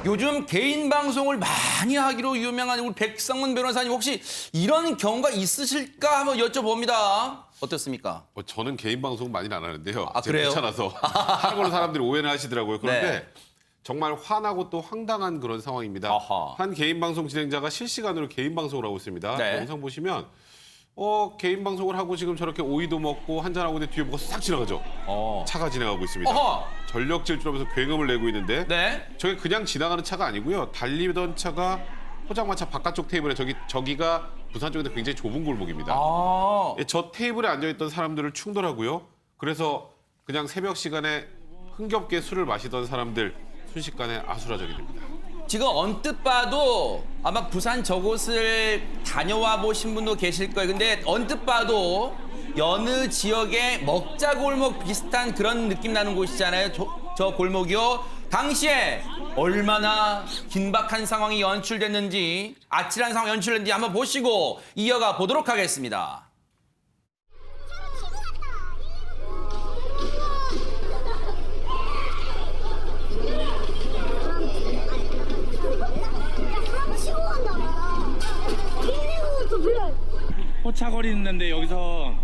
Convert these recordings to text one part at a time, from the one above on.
요즘 개인 방송을 많이 하기로 유명한 우리 백성문 변호사님 혹시 이런 경우가 있으실까 한번 여쭤봅니다. 어떻습니까? 저는 개인 방송 많이 안 하는데요. 아, 그래요? 귀찮아서 하는 걸로 사람들이 오해는 하시더라고요. 그런데 네. 정말 화나고 또 황당한 그런 상황입니다. 아하. 한 개인 방송 진행자가 실시간으로 개인 방송을 하고 있습니다. 네. 영상 보시면 개인 방송을 하고 지금 저렇게 오이도 먹고 한잔하고 있는데 뒤에 뭐가 싹 지나가죠. 차가 지나가고 있습니다. 어허. 전력 질주하면서 굉음을 내고 있는데 네. 저게 그냥 지나가는 차가 아니고요. 달리던 차가 포장마차 바깥쪽 테이블에 저기가 부산 쪽인데 굉장히 좁은 골목입니다. 아. 저 테이블에 앉아있던 사람들을 충돌하고요. 그래서 그냥 새벽 시간에 흥겹게 술을 마시던 사람들 순식간에 아수라장이 됩니다. 지금 언뜻 봐도 아마 부산 저곳을 다녀와 보신 분도 계실 거예요. 근데 언뜻 봐도 여느 지역의 먹자골목 비슷한 그런 느낌 나는 곳이잖아요. 저 골목이요. 당시에 얼마나 긴박한 상황이 연출됐는지, 아찔한 상황이 연출됐는지 한번 보시고 이어가 보도록 하겠습니다. 포차거리는데 여기서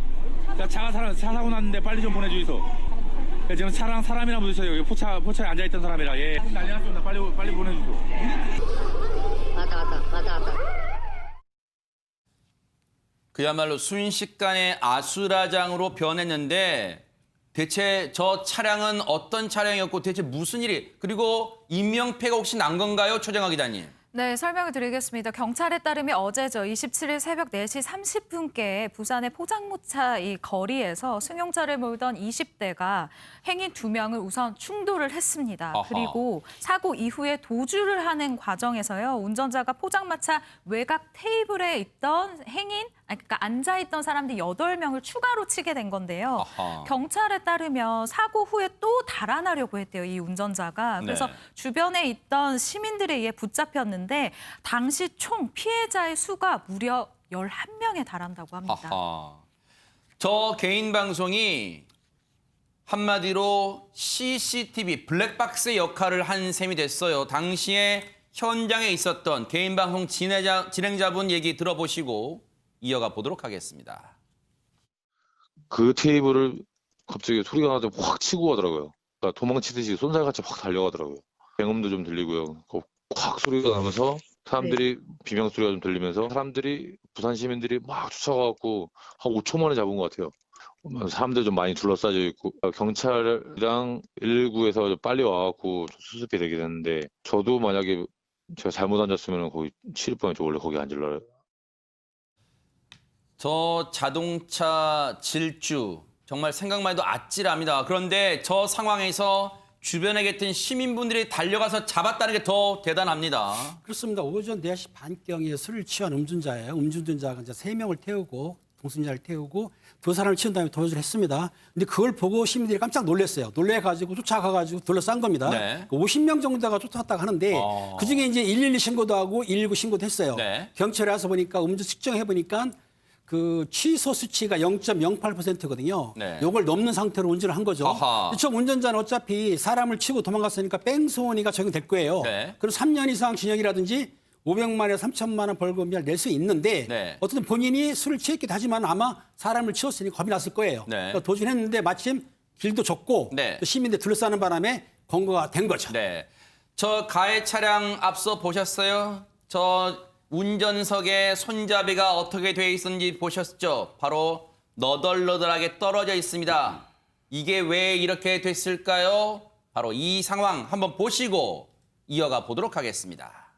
차 사고 났는데 빨리 좀 보내주이소. 지금 차랑 사람이랑 부딪혀요. 여기 포차에 앉아있던 사람이라. 예. 난리 났습니다. 빨리 보내주소. 맞다. 그야말로 순식간에 아수라장으로 변했는데 대체 저 차량은 어떤 차량이었고 대체 무슨 일이, 그리고 인명피해가 혹시 난 건가요? 최정화 기자님. 네, 설명을 드리겠습니다. 경찰에 따르면 어제죠. 27일 새벽 4시 30분께 부산의 포장마차 이 거리에서 승용차를 몰던 20대가 행인 2명을 우선 충돌을 했습니다. 아하. 그리고 사고 이후에 도주를 하는 과정에서요. 운전자가 포장마차 외곽 테이블에 있던 그러니까 앉아있던 사람들 8명을 추가로 치게 된 건데요. 아하. 경찰에 따르면 사고 후에 또 달아나려고 했대요, 이 운전자가. 그래서 네. 주변에 있던 시민들에 의해 붙잡혔는데 당시 총 피해자의 수가 무려 11명에 달한다고 합니다. 아하. 저 개인 방송이 한마디로 CCTV 블랙박스의 역할을 한 셈이 됐어요. 당시에 현장에 있었던 개인 방송 진행자분 얘기 들어보시고 이어가 보도록 하겠습니다. 그 테이블을 갑자기 소리가 나서 확 치고 가더라고요. 그러니까 도망치듯이 쏜살같이 확 달려가더라고요. 굉음도 좀 들리고요. 확 소리가 나면서 사람들이 비명 소리가 좀 들리면서 사람들이 부산 시민들이 막 쫓아가고 한 5초 만에 잡은 것 같아요. 사람들 좀 많이 둘러싸여 있고 경찰이랑 119에서 빨리 와갖고 수습이 되게 됐는데 저도 만약에 제가 잘못 앉았으면 거기 치일 뻔했죠. 원래 거기 앉으려고. 저 자동차 질주 정말 생각만 해도 아찔합니다. 그런데 저 상황에서 주변에 계신 시민분들이 달려가서 잡았다는 게 더 대단합니다. 그렇습니다. 오전 4시 반경에 술을 취한 음주운전자예요. 음주운전자가 이제 3명을 태우고 동승자를 태우고 2사람을 치운 다음에 도주를 했습니다. 근데 그걸 보고 시민들이 깜짝 놀랐어요. 놀래가지고 쫓아가가지고 둘러싼 겁니다. 네. 50명 정도가 쫓아왔다고 하는데 그중에 이제 112 신고도 하고 119 신고도 했어요. 네. 경찰에 와서 보니까 음주 측정해 보니까 그 취소 수치가 0.08%거든요. 네. 요걸 넘는 상태로 운전을 한 거죠. 아하. 저 운전자는 어차피 사람을 치고 도망갔으니까 뺑소니가 적용될 거예요. 네. 그리고 3년 이상 징역이라든지 500만 원에서 3천만 원 벌금을 낼 수 있는데 네. 어쨌든 본인이 술을 취했기도 하지만 아마 사람을 치웠으니 겁이 났을 거예요. 네. 그러니까 도주를 했는데 마침 길도 좁고 네. 또 시민들 둘러싸는 바람에 검거가 된 거죠. 네. 저 가해 차량 앞서 보셨어요? 저 운전석에 손잡이가 어떻게 돼 있었는지 보셨죠? 바로 너덜너덜하게 떨어져 있습니다. 이게 왜 이렇게 됐을까요? 바로 이 상황 한번 보시고 이어가 보도록 하겠습니다.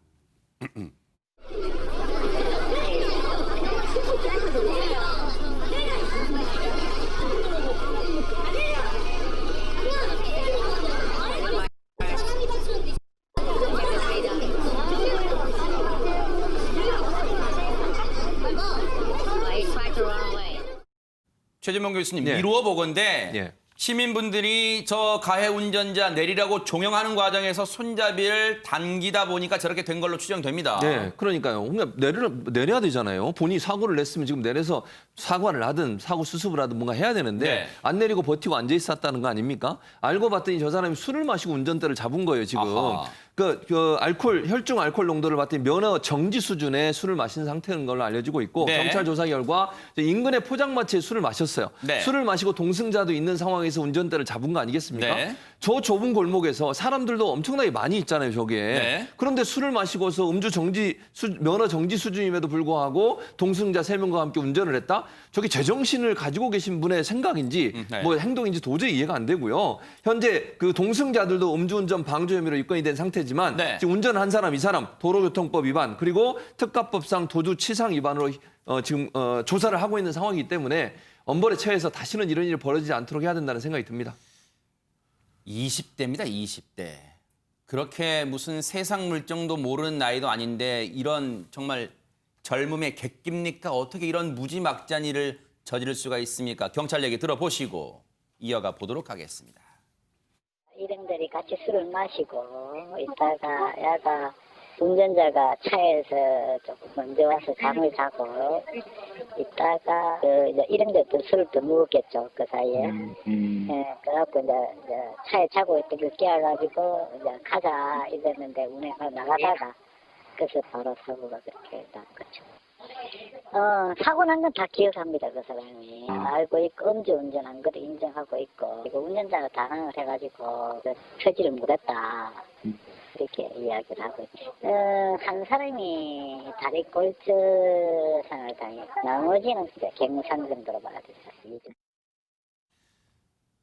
최재명 교수님, 예. 미루어 보건데 예. 시민분들이 저 가해 운전자 내리라고 종용하는 과정에서 손잡이를 당기다 보니까 저렇게 된 걸로 추정됩니다. 네, 그러니까요. 그러니까 내려야 되잖아요. 본인이 사고를 냈으면 지금 내려서 사과를 하든 사고 수습을 하든 뭔가 해야 되는데 네. 안 내리고 버티고 앉아 있었다는 거 아닙니까? 알고 봤더니 저 사람이 술을 마시고 운전대를 잡은 거예요, 지금. 아하. 혈중 알코올 농도를 봤더니 면허 정지 수준의 술을 마신 상태인 걸로 알려지고 있고 네. 경찰 조사 결과 인근의 포장마차에 술을 마셨어요. 네. 술을 마시고 동승자도 있는 상황에서 운전대를 잡은 거 아니겠습니까? 네. 저 좁은 골목에서 사람들도 엄청나게 많이 있잖아요, 저기에. 네. 그런데 술을 마시고서 면허 정지 수준임에도 불구하고 동승자 3명과 함께 운전을 했다? 저게 제정신을 가지고 계신 분의 생각인지 네. 뭐 행동인지 도저히 이해가 안 되고요. 현재 그 동승자들도 음주운전 방조 혐의로 입건이 된 상태지만 네. 지금 운전한 사람 이 사람 도로교통법 위반 그리고 특가법상 도주치상 위반으로 지금 조사를 하고 있는 상황이기 때문에 엄벌에 처해서 다시는 이런 일이 벌어지지 않도록 해야 된다는 생각이 듭니다. 20대입니다, 20대. 그렇게 무슨 세상 물정도 모르는 나이도 아닌데 이런 정말 젊음의 객깁니까? 어떻게 이런 무지막지한 일을 저지를 수가 있습니까? 경찰 얘기 들어보시고 이어가 보도록 하겠습니다. 일행들이 같이 술을 마시고 있다가 야가 운전자가 차에서 조금 먼저 와서 잠을 자고 있다가 이제 일행들도 술을 또 먹었겠죠, 그 사이에. 예, 그래갖고 이제 차에 자고 있던 걸 깨워가지고 이제 가자 이랬는데 운행하러 나가다가 그래서 바로 사고가 그렇게 난 거죠. 사고 난 건 다 기억합니다, 그 사람이. 알고 있고, 음주운전한 것도 인정하고 있고, 그리고 운전자가 당황을 해가지고, 처지를 못했다. 이렇게 이야기를 하고 있죠. 한 사람이 다리 골절상을 당했고, 나머지는 이제 갱상 정도로 받았어요.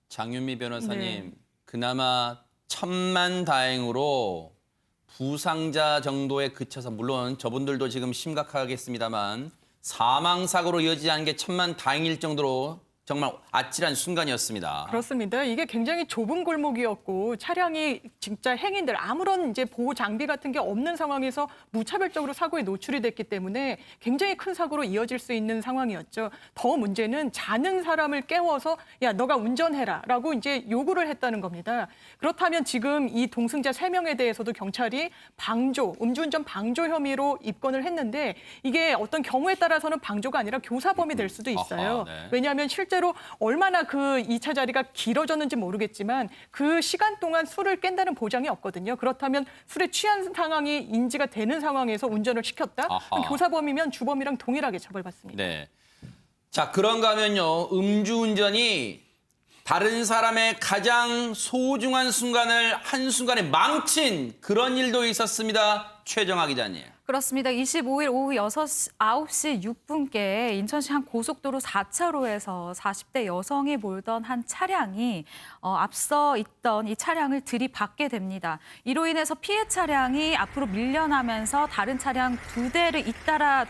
장윤미 변호사님, 네. 그나마 천만다행으로 부상자 정도에 그쳐서 물론 저분들도 지금 심각하겠습니다만 사망사고로 이어지지 않은 게 천만다행일 정도로 정말 아찔한 순간이었습니다. 그렇습니다. 이게 굉장히 좁은 골목이었고 차량이 진짜 행인들 아무런 이제 보호 장비 같은 게 없는 상황에서 무차별적으로 사고에 노출이 됐기 때문에 굉장히 큰 사고로 이어질 수 있는 상황이었죠. 더 문제는 자는 사람을 깨워서 야 너가 운전해라라고 이제 요구를 했다는 겁니다. 그렇다면 지금 이 동승자 3명에 대해서도 경찰이 음주운전 방조 혐의로 입건을 했는데 이게 어떤 경우에 따라서는 방조가 아니라 교사범이 될 수도 있어요. 아하, 네. 왜냐하면 실제로 얼마나 그 2차 자리가 길어졌는지 모르겠지만 그 시간 동안 술을 깬다는 보장이 없거든요. 그렇다면 술에 취한 상황이 인지가 되는 상황에서 운전을 시켰다? 그럼 아하. 교사범이면 주범이랑 동일하게 처벌받습니다. 네. 자, 그런가 하면요. 음주운전이 다른 사람의 가장 소중한 순간을 한순간에 망친 그런 일도 있었습니다. 최정아 기자님. 그렇습니다. 25일 오후 9시 6분께 인천시 한 고속도로 4차로에서 40대 여성이 몰던 한 차량이 앞서 있던 이 차량을 들이받게 됩니다. 이로 인해서 피해 차량이 앞으로 밀려나면서 다른 차량 2대를 잇따라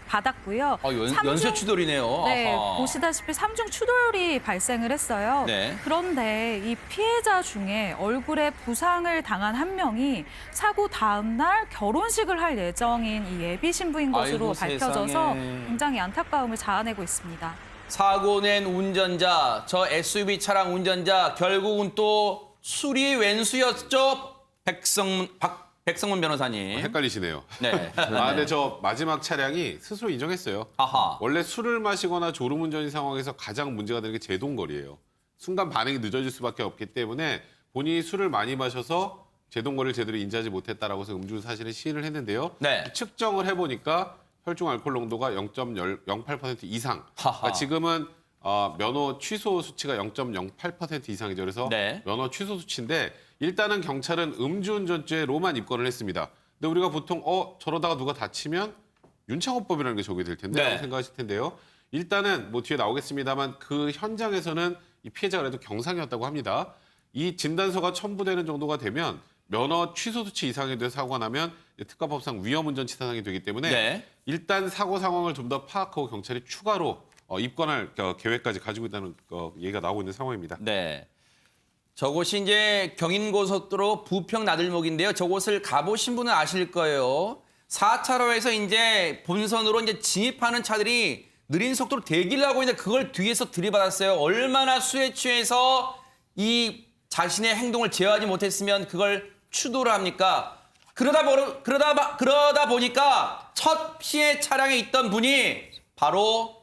받았고요. 연쇄 추돌이네요. 네, 아하. 보시다시피 3중 추돌이 발생을 했어요. 네. 그런데 이 피해자 중에 얼굴에 부상을 당한 한 명이 사고 다음 날 결혼식을 할 예정인 이 예비 신부인 것으로 아이고, 밝혀져서 세상에. 굉장히 안타까움을 자아내고 있습니다. 사고 낸 운전자, 저 SUV 차량 운전자 결국은 또 술이 왼수였죠? 백성문 변호사님. 헷갈리시네요. 네. 근데 저 마지막 차량이 스스로 인정했어요. 아하. 원래 술을 마시거나 졸음운전 상황에서 가장 문제가 되는 게 제동거리예요. 순간 반응이 늦어질 수밖에 없기 때문에 본인이 술을 많이 마셔서 제동거리를 제대로 인지하지 못했다라고 해서 음주 사실을 시인을 했는데요. 네. 측정을 해보니까 혈중 알코올 농도가 0.08% 이상. 하하. 그러니까 지금은 면허 취소 수치가 0.08% 이상이죠. 그래서 네. 면허 취소 수치인데 일단은 경찰은 음주운전죄로만 입건을 했습니다. 근데 우리가 보통 저러다가 누가 다치면 윤창호법이라는 게 적용이 될 텐데 네. 라고 생각하실 텐데요. 일단은 뭐 뒤에 나오겠습니다만 그 현장에서는 이 피해자가 그래도 경상이었다고 합니다. 이 진단서가 첨부되는 정도가 되면 면허 취소 수치 이상에 대해서 사고가 나면 특가법상 위험운전 치사상이 되기 때문에 네. 일단 사고 상황을 좀 더 파악하고 경찰이 추가로 입건할 계획까지 가지고 있다는 얘기가 나오고 있는 상황입니다. 네. 저곳이 이제 경인고속도로 부평 나들목인데요. 저곳을 가보신 분은 아실 거예요. 4차로에서 이제 본선으로 이제 진입하는 차들이 느린 속도로 대기를 하고 있는데 그걸 뒤에서 들이받았어요. 얼마나 수에 취해서 이 자신의 행동을 제어하지 못했으면 그걸 추돌을 합니까? 그러다 보니까 첫 피해 차량에 있던 분이 바로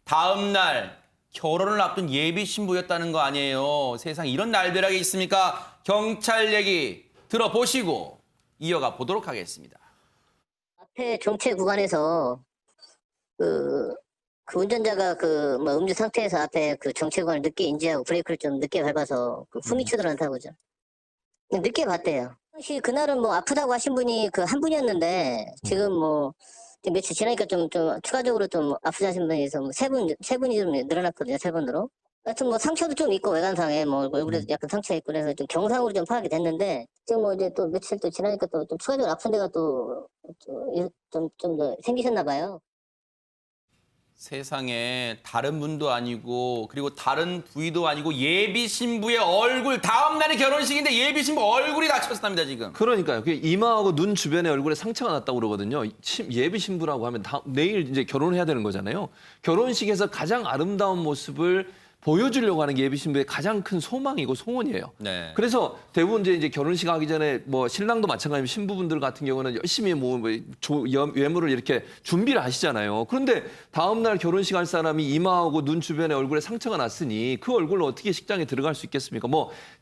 다음 날 결혼을 앞둔 예비 신부였다는 거 아니에요. 세상에 이런 날벼락이 있습니까? 경찰 얘기 들어보시고 이어가 보도록 하겠습니다. 앞에 정체 구간에서 그 운전자가 음주 상태에서 앞에 그 정체 구간을 늦게 인지하고 브레이크를 좀 늦게 밟아서 흠이 추돌한다고 그죠. 늦게 봤대요. 혹시 그날은 아프다고 하신 분이 한 분이었는데 지금 며칠 지나니까 좀 추가적으로 좀 아프다 하신 분이 세 분이 좀 늘어났거든요. 3분으로. 하여튼 상처도 좀 있고 외관상에 얼굴에 약간 상처가 있고 그래서 좀 경상으로 좀 파악이 됐는데 지금 이제 또 며칠 또 지나니까 또 좀 추가적으로 아픈 데가 또 좀 더 생기셨나 봐요. 세상에 다른 분도 아니고 그리고 다른 부위도 아니고 예비 신부의 얼굴 다음 날이 결혼식인데 예비 신부 얼굴이 다쳤답니다 지금. 그러니까요. 그 이마하고 눈 주변에 얼굴에 상처가 났다고 그러거든요. 예비 신부라고 하면 내일 이제 결혼해야 되는 거잖아요. 결혼식에서 가장 아름다운 모습을 보여주려고 하는 게 예비 신부의 가장 큰 소망이고 소원이에요. 네. 그래서 대부분 이제 결혼식 하기 전에 신랑도 마찬가지로 신부분들 같은 경우는 열심히 외모를 이렇게 준비를 하시잖아요. 그런데 다음 날 결혼식 할 사람이 이마하고 눈 주변에 얼굴에 상처가 났으니 그 얼굴로 어떻게 식장에 들어갈 수 있겠습니까?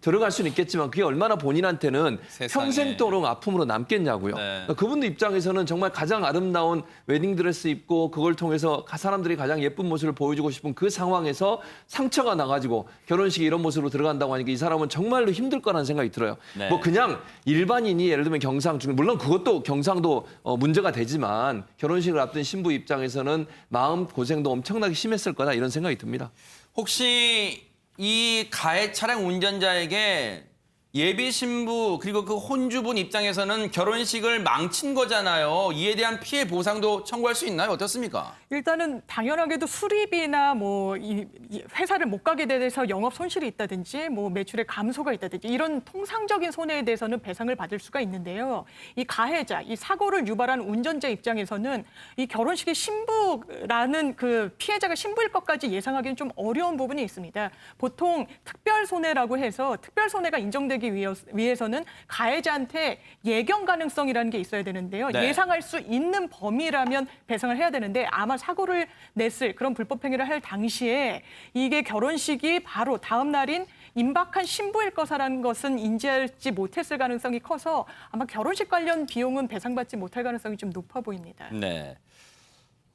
들어갈 수는 있겠지만 그게 얼마나 본인한테는 세상에. 평생도록 아픔으로 남겠냐고요. 네. 그분들 입장에서는 정말 가장 아름다운 웨딩드레스 입고 그걸 통해서 사람들이 가장 예쁜 모습을 보여주고 싶은 그 상황에서 상처가 나가지고 결혼식에 이런 모습으로 들어간다고 하니까 이 사람은 정말로 힘들 거라는 생각이 들어요. 네. 그냥 일반인이 예를 들면 경상 중에 물론 그것도 경상도 문제가 되지만 결혼식을 앞둔 신부 입장에서는 마음 고생도 엄청나게 심했을 거다 이런 생각이 듭니다. 혹시 이 가해 차량 운전자에게 예비 신부 그리고 그 혼주분 입장에서는 결혼식을 망친 거잖아요. 이에 대한 피해 보상도 청구할 수 있나요? 어떻습니까? 일단은 당연하게도 수리비나 이 회사를 못 가게 돼서 영업 손실이 있다든지 매출의 감소가 있다든지 이런 통상적인 손해에 대해서는 배상을 받을 수가 있는데요. 이 가해자, 이 사고를 유발한 운전자 입장에서는 이 결혼식의 신부라는 그 피해자가 신부일 것까지 예상하기는 좀 어려운 부분이 있습니다. 보통 특별 손해라고 해서 특별 손해가 인정되기 위해서는 가해자한테 예견 가능성이라는 게 있어야 되는데요. 네. 예상할 수 있는 범위라면 배상을 해야 되는데 아마 사고를 냈을 그런 불법 행위를 할 당시에 이게 결혼식이 바로 다음 날인 임박한 신부일 거라는 것은 인지하지 못했을 가능성이 커서 아마 결혼식 관련 비용은 배상받지 못할 가능성이 좀 높아 보입니다. 네.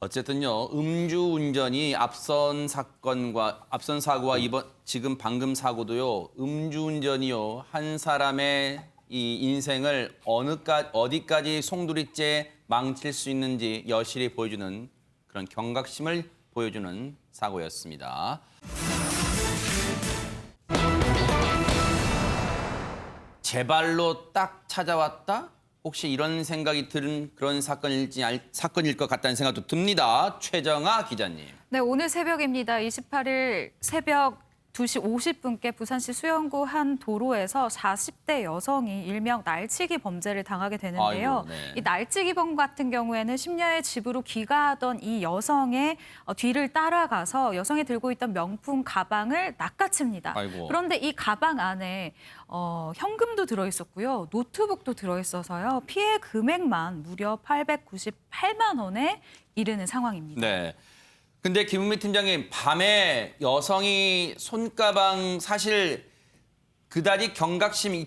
어쨌든요, 음주운전이 앞선 사고와 지금 방금 사고도요, 음주운전이요, 한 사람의 이 인생을 어디까지 송두리째 망칠 수 있는지 여실히 보여주는 그런 경각심을 보여주는 사고였습니다. 제 발로 딱 찾아왔다? 혹시 이런 생각이 드는 그런 사건일 것 같다는 생각도 듭니다. 최정아 기자님. 네, 오늘 새벽입니다. 28일 새벽 2시 50분께 부산시 수영구 한 도로에서 40대 여성이 일명 날치기 범죄를 당하게 되는데요. 아이고, 네. 이 날치기범 같은 경우에는 심야에 집으로 귀가하던 이 여성의 뒤를 따라가서 여성이 들고 있던 명품 가방을 낚아챕니다. 아이고. 그런데 이 가방 안에 현금도 들어있었고요. 노트북도 들어있어서요. 피해 금액만 무려 898만 원에 이르는 상황입니다. 네. 근데 김은미 팀장님, 밤에 여성이 손가방 사실 그다지 경계심을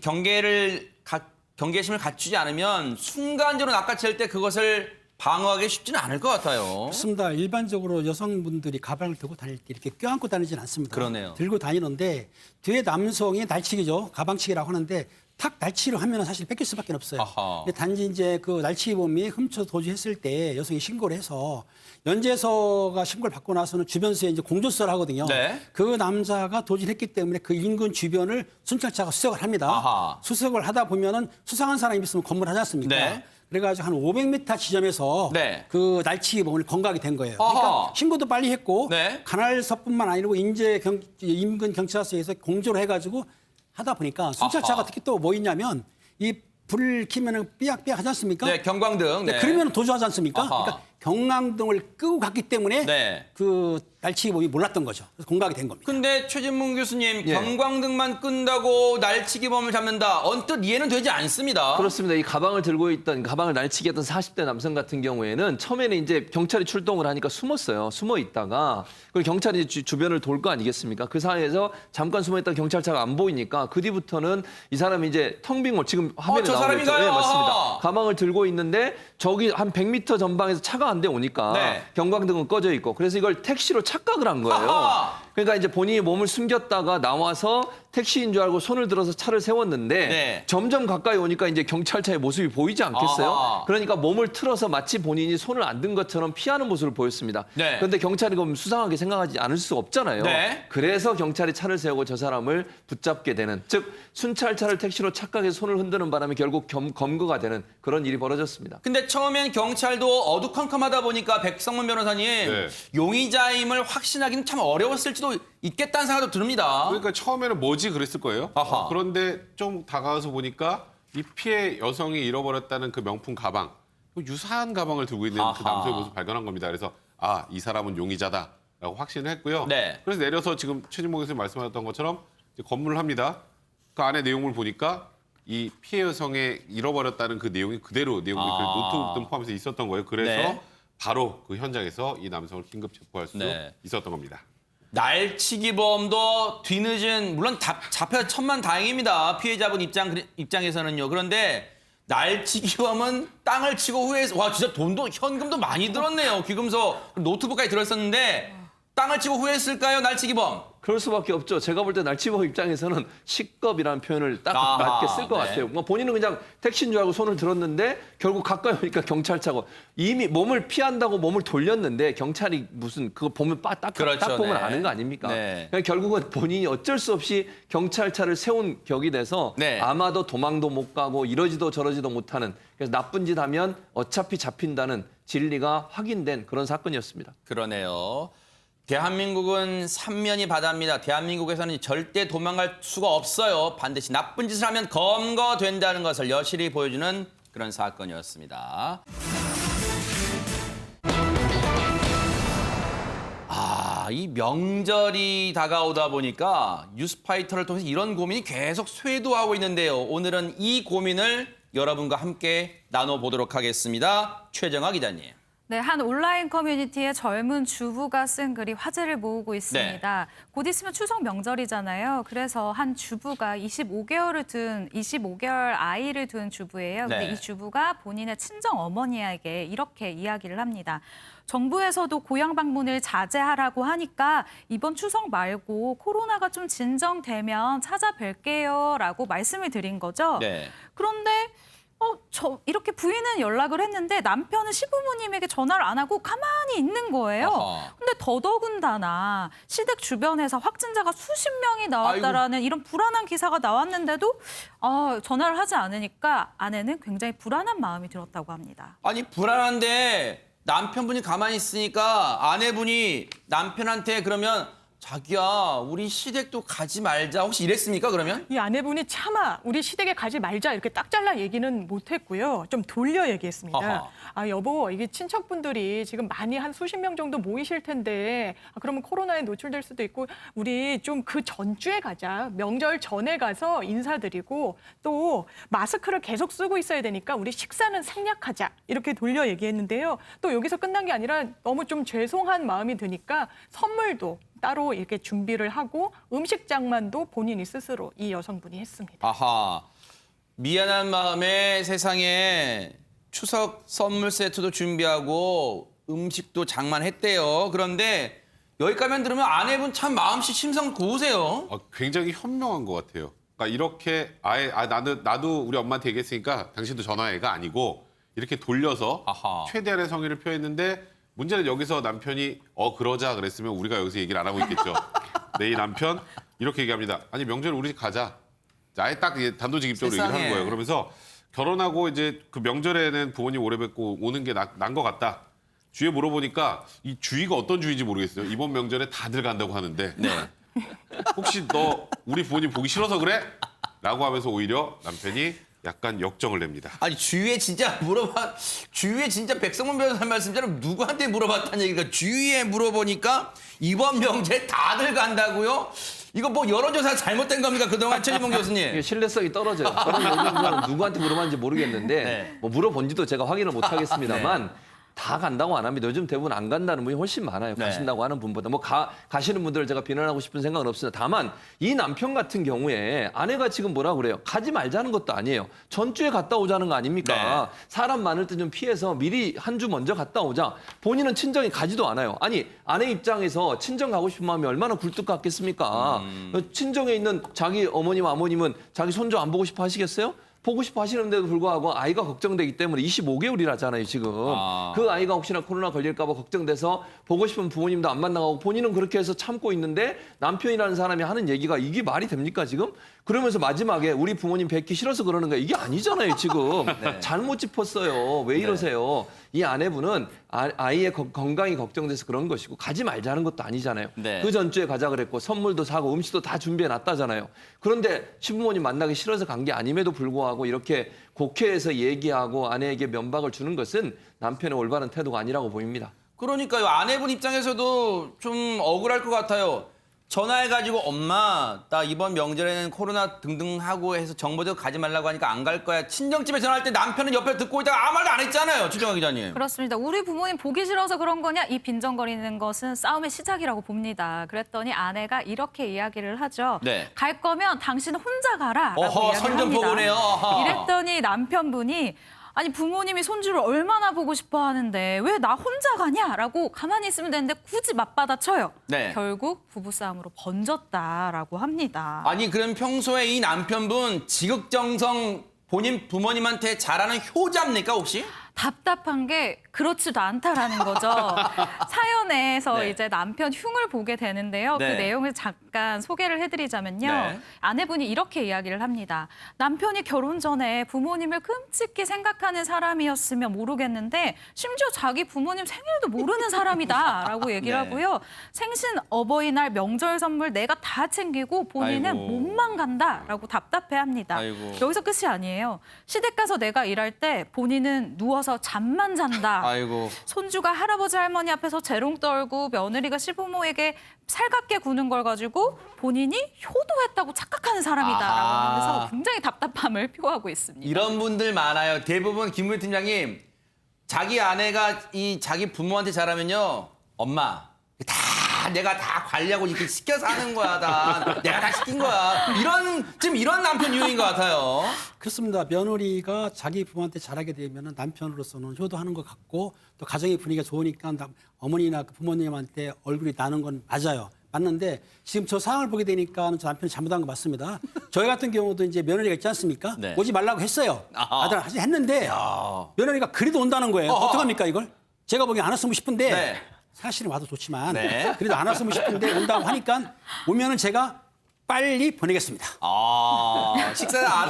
갖추지 않으면 순간적으로 낚아챌 때 그것을 방어하기 쉽지는 않을 것 같아요. 그렇습니다. 일반적으로 여성분들이 가방을 들고 다닐 때 이렇게 껴안고 다니진 않습니다. 그러네요. 들고 다니는데 뒤에 남성이 날치기죠. 가방치기라고 하는데 탁 날치기를 하면 사실 뺏길 수밖에 없어요. 아하. 근데 단지 이제 그 날치기범이 훔쳐 도주했을 때 여성이 신고를 해서 연재서가 신고를 받고 나서는 주변서에 이제 공조서를 하거든요. 네. 그 남자가 도주했기 때문에 그 인근 주변을 순찰차가 수색을 합니다. 아하. 수색을 하다 보면은 수상한 사람이 있으면 검문하지 않습니까? 네. 그래가지고 한 500m 지점에서 네. 그 날치기범을 검거하게 된 거예요. 아하. 그러니까 신고도 빨리 했고 네. 관할서뿐만 아니고 인근 경찰서에서 공조를 해가지고 하다 보니까 순찰차가 아하. 특히 또 뭐 있냐면 이 불을 켜면은 삐약삐약 하지 않습니까? 네, 경광등. 네. 그러면 도주하지 않습니까? 아하. 그러니까 경랑등을 끄고 갔기 때문에 네. 그 날치기범이 몰랐던 거죠. 그래서 공각이 된 겁니다. 근데 최진문 교수님, 예. 경광등만 끈다고 날치기범을 잡는다. 언뜻 이해는 되지 않습니다. 그렇습니다. 이 가방을 날치기 했던 40대 남성 같은 경우에는 처음에는 이제 경찰이 출동을 하니까 숨었어요. 숨어 있다가 그리고 경찰이 주변을 돌 거 아니겠습니까? 그 사이에서 잠깐 숨어 있다가 경찰차가 안 보이니까 그 뒤부터는 이 사람이 이제 텅 빈 곳 지금 화면에 저 나오고 있죠. 사람인가요? 네, 맞습니다. 아하. 가방을 들고 있는데 저기 한 100m 전방에서 차가 한 대 오니까 네. 경광등은 꺼져 있고 그래서 이걸 택시로 착각을 한 거예요. 아하. 그러니까 이제 본인이 몸을 숨겼다가 나와서 택시인 줄 알고 손을 들어서 차를 세웠는데 네. 점점 가까이 오니까 이제 경찰차의 모습이 보이지 않겠어요? 아하. 그러니까 몸을 틀어서 마치 본인이 손을 안 든 것처럼 피하는 모습을 보였습니다. 네. 그런데 경찰이 그럼 수상하게 생각하지 않을 수 없잖아요. 네. 그래서 경찰이 차를 세우고 저 사람을 붙잡게 되는, 즉 순찰차를 택시로 착각해서 손을 흔드는 바람에 결국 검거가 되는 그런 일이 벌어졌습니다. 근데 처음엔 경찰도 어두컴컴하다 보니까 백성문 변호사님 네. 용의자임을 확신하기는 참 어려웠을 수도 있겠다는 생각도 듭니다. 그러니까 처음에는 뭐지 그랬을 거예요. 아하. 그런데 좀 다가가서 보니까 이 피해 여성이 잃어버렸다는 그 명품 가방, 그 유사한 가방을 들고 있는 그 아하. 남성의 모습을 발견한 겁니다. 그래서 아, 이 사람은 용의자다라고 확신을 했고요. 네. 그래서 내려서 지금 최진봉 교수님 말씀하셨던 것처럼 이제 검문을 합니다. 그 안에 내용을 보니까 이 피해 여성의 잃어버렸다는 그 내용이 그대로 내용이 그 노트북 등 포함해서 있었던 거예요. 그래서 네. 바로 그 현장에서 이 남성을 긴급 체포할 수 네. 있었던 겁니다. 날치기범도 뒤늦은 물론 잡혀 천만 다행입니다. 피해자분 입장에서는요. 그런데 날치기범은 땅을 치고 후회해서 와 진짜 돈도 현금도 많이 들었네요. 귀금속 노트북까지 들었었는데 땅을 치고 후회했을까요, 날치기범? 그럴 수밖에 없죠. 제가 볼 때 날치범 입장에서는 식겁이라는 표현을 딱 아하, 맞게 쓸 것 네. 같아요. 뭐 본인은 그냥 택시인 줄 알고 손을 들었는데 결국 가까이 오니까 경찰차고 이미 몸을 피한다고 몸을 돌렸는데 경찰이 무슨 그거 보면 딱 그렇죠, 보면 네. 아는 거 아닙니까? 네. 그러니까 결국은 본인이 어쩔 수 없이 경찰차를 세운 격이 돼서 네. 아마도 도망도 못 가고 이러지도 저러지도 못하는 그래서 나쁜 짓 하면 어차피 잡힌다는 진리가 확인된 그런 사건이었습니다. 그러네요. 대한민국은 삼면이 바다입니다. 대한민국에서는 절대 도망갈 수가 없어요. 반드시 나쁜 짓을 하면 검거된다는 것을 여실히 보여주는 그런 사건이었습니다. 이 명절이 다가오다 보니까 뉴스파이터를 통해서 이런 고민이 계속 쇄도하고 있는데요. 오늘은 이 고민을 여러분과 함께 나눠보도록 하겠습니다. 최정아 기자님. 네, 한 온라인 커뮤니티에 젊은 주부가 쓴 글이 화제를 모으고 있습니다. 곧 있으면 추석 명절이잖아요. 그래서 한 주부가 25개월 아이를 둔 주부예요. 근데 네. 이 주부가 본인의 친정 어머니에게 이렇게 이야기를 합니다. 정부에서도 고향 방문을 자제하라고 하니까 이번 추석 말고 코로나가 좀 진정되면 찾아뵐게요라고 말씀을 드린 거죠. 네. 그런데 이렇게 부인은 연락을 했는데 남편은 시부모님에게 전화를 안 하고 가만히 있는 거예요. 아하. 근데 더더군다나 시댁 주변에서 확진자가 수십 명이 나왔다라는 이런 불안한 기사가 나왔는데도 전화를 하지 않으니까 아내는 굉장히 불안한 마음이 들었다고 합니다. 아니 불안한데 남편분이 가만히 있으니까 아내분이 남편한테 그러면 자기야 우리 시댁도 가지 말자 혹시 이랬습니까 그러면? 이 아내분이 차마 우리 시댁에 가지 말자 이렇게 딱 잘라 얘기는 못했고요. 좀 돌려 얘기했습니다. 아하. 여보 이게 친척분들이 지금 많이 한 수십 명 정도 모이실 텐데 그러면 코로나에 노출될 수도 있고 우리 좀 그 전주에 가자. 명절 전에 가서 인사드리고 또 마스크를 계속 쓰고 있어야 되니까 우리 식사는 생략하자. 이렇게 돌려 얘기했는데요. 또 여기서 끝난 게 아니라 너무 좀 죄송한 마음이 드니까 선물도 따로 이렇게 준비를 하고 음식 장만도 본인이 스스로 이 여성분이 했습니다. 아하. 미안한 마음에 세상에 추석 선물 세트도 준비하고 음식도 장만했대요. 그런데 여기까지만 들으면 아내분 참 마음씨 심성 고우세요. 굉장히 현명한 것 같아요. 그러니까 이렇게 아예 나도 우리 엄마한테 얘기했으니까 당신도 전화해가 아니고 이렇게 돌려서 아하. 최대한의 성의를 표했는데 문제는 여기서 남편이 그러자 그랬으면 우리가 여기서 얘기를 안 하고 있겠죠. 네, 이 남편 이렇게 얘기합니다. 아니 명절에 우리 집 가자. 아예 딱 단도직입적으로 얘기를 하는 거예요. 그러면서 결혼하고 이제 그 명절에는 부모님 오래 뵙고 오는 게 난 것 같다. 주위에 물어보니까 이 주위가 어떤 주위인지 모르겠어요. 이번 명절에 다들 간다고 하는데 네. 혹시 너 우리 부모님 보기 싫어서 그래? 라고 하면서 오히려 남편이 약간 역정을 냅니다. 아니 주위에 진짜 백성문 변호사 말씀처럼 누구한테 물어봤다는 얘기가 주위에 물어보니까 이번 명제 다들 간다고요? 이거 뭐 여론조사 잘못된 겁니까 그동안 최진봉 교수님? 이게 신뢰성이 떨어져요. 저는 요즘 누구한테 물어봤는지 모르겠는데 네. 뭐 물어본지도 제가 확인을 못 하겠습니다만 다 간다고 안 합니다. 요즘 대부분 안 간다는 분이 훨씬 많아요. 네. 가신다고 하는 분보다. 뭐 가시는 분들을 제가 비난하고 싶은 생각은 없습니다. 다만 이 남편 같은 경우에 아내가 지금 뭐라 그래요? 가지 말자는 것도 아니에요. 전주에 갔다 오자는 거 아닙니까? 네. 사람 많을 때 좀 피해서 미리 한 주 먼저 갔다 오자. 본인은 친정에 가지도 않아요. 아니 아내 입장에서 친정 가고 싶은 마음이 얼마나 굴뚝 같겠습니까? 친정에 있는 자기 어머님 아버님은 자기 손주 안 보고 싶어 하시겠어요? 보고 싶어 하시는데도 불구하고 아이가 걱정되기 때문에 25개월이라잖아요, 지금. 그 아이가 혹시나 코로나 걸릴까 봐 걱정돼서 보고 싶은 부모님도 안 만나고 본인은 그렇게 해서 참고 있는데 남편이라는 사람이 하는 얘기가 이게 말이 됩니까, 지금? 그러면서 마지막에 우리 부모님 뵙기 싫어서 그러는 거야. 이게 아니잖아요, 지금. 잘못 짚었어요. 왜 이러세요? 이 아내분은 아이의 건강이 걱정돼서 그런 것이고 가지 말자는 것도 아니잖아요. 네. 그 전주에 가자 그랬고 선물도 사고 음식도 다 준비해 놨다잖아요. 그런데 시부모님 만나기 싫어서 간 게 아님에도 불구하고 이렇게 국회에서 얘기하고 아내에게 면박을 주는 것은 남편의 올바른 태도가 아니라고 보입니다. 그러니까요. 아내분 입장에서도 좀 억울할 것 같아요. 전화해가지고 엄마 나 이번 명절에는 코로나 등등 하고 해서 정보도 가지 말라고 하니까 안 갈 거야. 친정집에 전화할 때 남편은 옆에 듣고 있다가 아무 말도 안 했잖아요. 주정아 기자님. 그렇습니다. 우리 부모님 보기 싫어서 그런 거냐? 이 빈정거리는 것은 싸움의 시작이라고 봅니다. 그랬더니 아내가 이렇게 이야기를 하죠. 네. 갈 거면 당신은 혼자 가라라고 어허, 이야기를 합니다. 선전포고네요. 어허. 이랬더니 남편분이 아니 부모님이 손주를 얼마나 보고 싶어 하는데 왜 나 혼자 가냐라고 가만히 있으면 되는데 굳이 맞받아쳐요. 네. 결국 부부싸움으로 번졌다라고 합니다. 아니 그럼 평소에 이 남편분 지극정성 본인 부모님한테 잘하는 효자입니까 혹시? 답답한 게 그렇지도 않다라는 거죠. 사연에서 네. 이제 남편 흉을 보게 되는데요. 네. 그 내용을 잠깐 소개를 해드리자면요. 네. 아내분이 이렇게 이야기를 합니다. 남편이 결혼 전에 부모님을 끔찍히 생각하는 사람이었으면 모르겠는데 심지어 자기 부모님 생일도 모르는 사람이다라고 얘기를 네. 하고요. 생신, 어버이날, 명절 선물 내가 다 챙기고 본인은 아이고. 몸만 간다라고 답답해합니다. 아이고. 여기서 끝이 아니에요. 시댁 가서 내가 일할 때 본인은 누워서 잠만 잔다. 아이고. 손주가 할아버지 할머니 앞에서 재롱 떨고 며느리가 시부모에게 살갑게 구는 걸 가지고 본인이 효도했다고 착각하는 사람이다라고 아하. 하면서 굉장히 답답함을 표하고 있습니다. 이런 분들 많아요. 대부분 김무희 팀장님 자기 아내가 이 자기 부모한테 잘하면요. 엄마 내가 다 관리하고 이렇게 시켜서 하는 거야. 내가 다 시킨 거야. 지금 이런 남편 유형인 것 같아요. 그렇습니다. 며느리가 자기 부모한테 잘하게 되면 남편으로서는 효도하는 것 같고 또 가정의 분위기가 좋으니까 어머니나 부모님한테 얼굴이 나는 건 맞아요. 맞는데 지금 저 상황을 보게 되니까 저 남편이 잘못한 거 맞습니다. 저희 같은 경우도 이제 며느리가 있지 않습니까? 네. 오지 말라고 했어요. 아하. 아들 했는데 며느리가 그래도 온다는 거예요. 어떡합니까 이걸? 제가 보기엔 안 왔으면 싶은데 네. 사실은 와도 좋지만 네. 그래도 안 왔으면 싶은데 온다고 하니까 오면은 제가 빨리 보내겠습니다. 식사는 안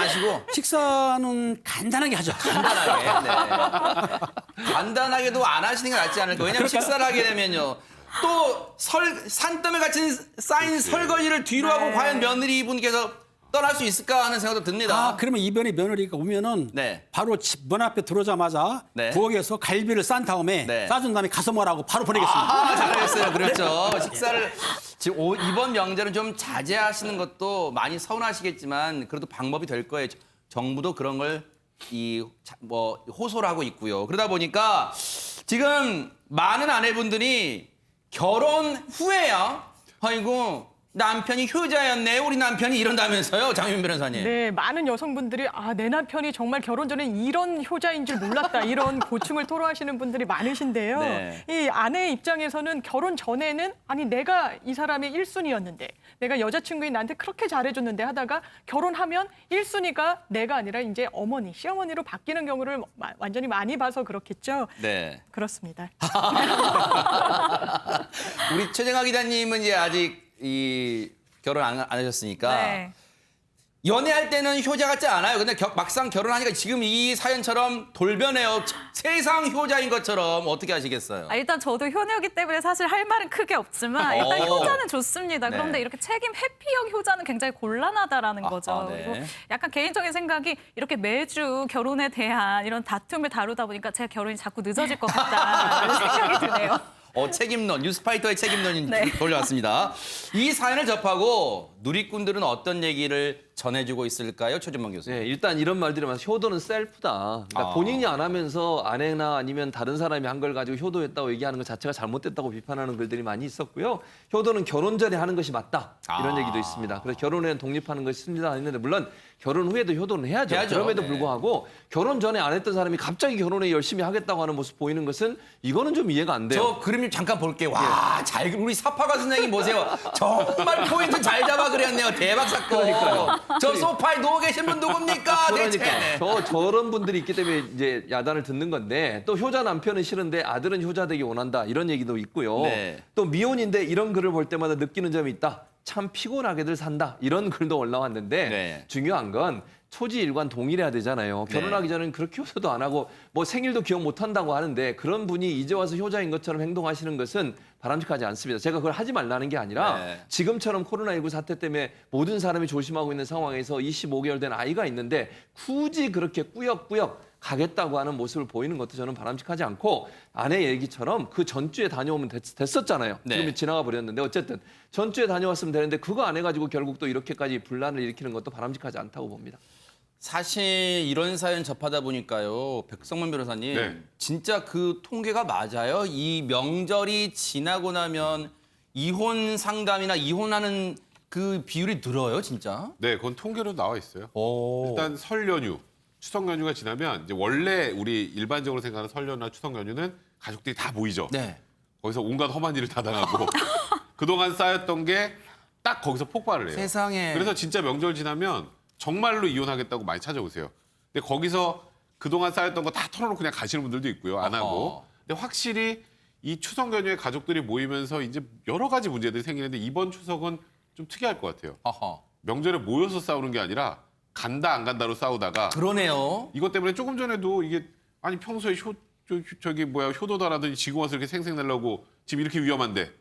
하시고 식사는 간단하게 하죠. 간단하게. 네. 간단하게도 안 하시는 게 낫지 않을까. 왜냐하면 식사를 하게 되면요. 또 산더미 같이 쌓인 설거지를 뒤로 하고 과연 며느리분께서 떠날 수 있을까 하는 생각도 듭니다. 그러면 이번에 며느리가 오면은 네. 바로 집 문 앞에 들어오자마자 네. 부엌에서 갈비를 싼 다음에 네. 싸준 다음에 가서 뭐라고 바로 보내겠습니다. 잘하셨어요. 그렇죠. 식사를 지금 이번 명절은 좀 자제하시는 것도 많이 서운하시겠지만 그래도 방법이 될 거예요. 정부도 그런 걸 호소를 하고 있고요. 그러다 보니까 지금 많은 아내분들이 결혼 후에야 아이고 남편이 효자였네. 우리 남편이 이런다면서요. 장윤 변호사님. 네, 많은 여성분들이 내 남편이 정말 결혼 전에 이런 효자인 줄 몰랐다. 이런 고충을 토로하시는 분들이 많으신데요. 네. 이 아내의 입장에서는 결혼 전에는 내가 이 사람의 1순위였는데 내가 여자친구인 나한테 그렇게 잘해줬는데 하다가 결혼하면 1순위가 내가 아니라 이제 어머니, 시어머니로 바뀌는 경우를 완전히 많이 봐서 그렇겠죠. 네. 그렇습니다. 우리 최정아 기자님은 이제 아직 이 결혼 안 하셨으니까 네. 연애할 때는 효자 같지 않아요. 근데 막상 결혼하니까 지금 이 사연처럼 돌변해요. 세상 효자인 것처럼 어떻게 하시겠어요? 일단 저도 효녀기 때문에 사실 할 말은 크게 없지만 일단 효자는 좋습니다. 네. 그런데 이렇게 책임 회피형 효자는 굉장히 곤란하다라는 거죠. 네. 그리고 약간 개인적인 생각이 이렇게 매주 결혼에 대한 이런 다툼을 다루다 보니까 제 결혼이 자꾸 늦어질 것 같다는 생각이 드네요. 책임론, 뉴스파이터의 책임론이 네. 돌려왔습니다. 이 사연을 접하고 누리꾼들은 어떤 얘기를 전해주고 있을까요? 최준범 교수님. 네, 일단 이런 말들이 많아서 효도는 셀프다. 그러니까 본인이 안 하면서 아내나 아니면 다른 사람이 한 걸 가지고 효도했다고 얘기하는 것 자체가 잘못됐다고 비판하는 글들이 많이 있었고요. 효도는 결혼 전에 하는 것이 맞다. 이런 얘기도 있습니다. 그래서 결혼 후에는 독립하는 것이 순리다 했는데 물론 결혼 후에도 효도는 해야죠. 그럼에도 네. 불구하고 결혼 전에 안 했던 사람이 갑자기 결혼에 열심히 하겠다고 하는 모습 보이는 것은 이거는 좀 이해가 안 돼요. 저 그림 잠깐 볼게요. 와, 우리 사파가 선생님 보세요. 정말 포인트 잘 잡아 그렸네요. 대박 사건. 그러니까요. 저 소파에 누워 계신 분 누굽니까? 대체. 그러니까 저런 분들이 있기 때문에 이제 야단을 듣는 건데 또 효자 남편은 싫은데 아들은 효자 되기 원한다 이런 얘기도 있고요. 네. 또 미혼인데 이런 글을 볼 때마다 느끼는 점이 있다. 참 피곤하게들 산다 이런 글도 올라왔는데 네. 중요한 건 초지일관 동일해야 되잖아요. 결혼하기 전에는 그렇게 효도도 안 하고 뭐 생일도 기억 못 한다고 하는데 그런 분이 이제 와서 효자인 것처럼 행동하시는 것은 바람직하지 않습니다. 제가 그걸 하지 말라는 게 아니라 네. 지금처럼 코로나19 사태 때문에 모든 사람이 조심하고 있는 상황에서 25개월 된 아이가 있는데 굳이 그렇게 꾸역꾸역 가겠다고 하는 모습을 보이는 것도 저는 바람직하지 않고 아내 얘기처럼 그 전주에 다녀오면 됐었잖아요. 네. 지금이 지나가 버렸는데 어쨌든 전주에 다녀왔으면 되는데 그거 안 해가지고 결국 또 이렇게까지 분란을 일으키는 것도 바람직하지 않다고 봅니다. 사실 이런 사연 접하다 보니까요. 백성문 변호사님. 네. 진짜 그 통계가 맞아요? 이 명절이 지나고 나면 이혼 상담이나 이혼하는 그 비율이 늘어요, 진짜? 네, 그건 통계로 나와 있어요. 오. 일단 설 연휴, 추석 연휴가 지나면 이제 원래 우리 일반적으로 생각하는 설 연휴나 추석 연휴는 가족들이 다 모이죠. 네. 거기서 온갖 험한 일을 다 당하고 그동안 쌓였던 게 딱 거기서 폭발을 해요. 세상에. 그래서 진짜 명절 지나면 정말로 이혼하겠다고 많이 찾아오세요. 근데 거기서 그동안 쌓였던 거 다 털어놓고 그냥 가시는 분들도 있고요. 안 하고. 근데 확실히 이 추석 연휴에 가족들이 모이면서 이제 여러 가지 문제들이 생기는데 이번 추석은 좀 특이할 것 같아요. 어허. 명절에 모여서 싸우는 게 아니라 간다 안 간다로 싸우다가 그러네요. 이것 때문에 조금 전에도 이게 아니 평소에 효도다라더니 지금 와서 이렇게 생색내려고 지금 이렇게 위험한데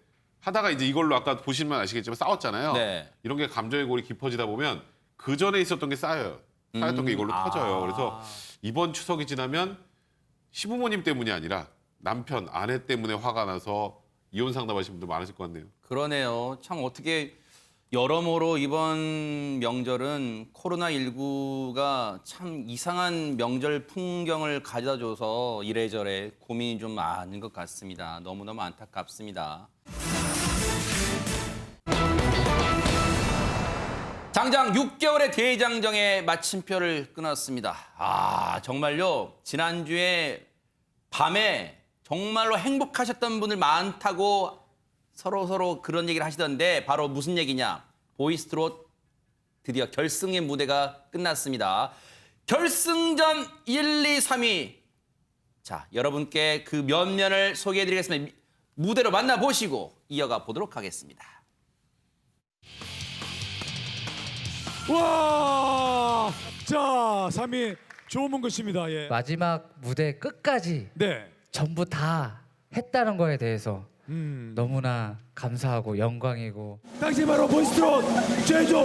하다가 이제 이걸로 아까 보시면 아시겠지만 싸웠잖아요. 네. 이런 게 감정의 골이 깊어지다 보면 그 전에 있었던 게 쌓여요. 쌓였던 게 이걸로 터져요. 그래서 이번 추석이 지나면 시부모님 때문이 아니라 남편, 아내 때문에 화가 나서 이혼 상담하시는 분들 많으실 것 같네요. 그러네요. 참 어떻게 여러모로 이번 명절은 코로나19가 참 이상한 명절 풍경을 가져다줘서 이래저래 고민이 좀 많은 것 같습니다. 너무너무 안타깝습니다. 당장 6개월의 대장정의 마침표를 끊었습니다. 정말요. 지난주에 밤에 정말로 행복하셨던 분들 많다고 서로 그런 얘기를 하시던데 바로 무슨 얘기냐. 보이스트롯 드디어 결승의 무대가 끝났습니다. 결승전 1, 2, 3위. 자, 여러분께 그 면면을 소개해드리겠습니다. 무대로 만나보시고 이어가 보도록 하겠습니다. 와, 자, 3위 좋은 것입니다. 예. 마지막 무대 끝까지 네. 전부 다 했다는 거에 대해서 너무나 감사하고 영광이고 당신 바로 보이스트롯 최종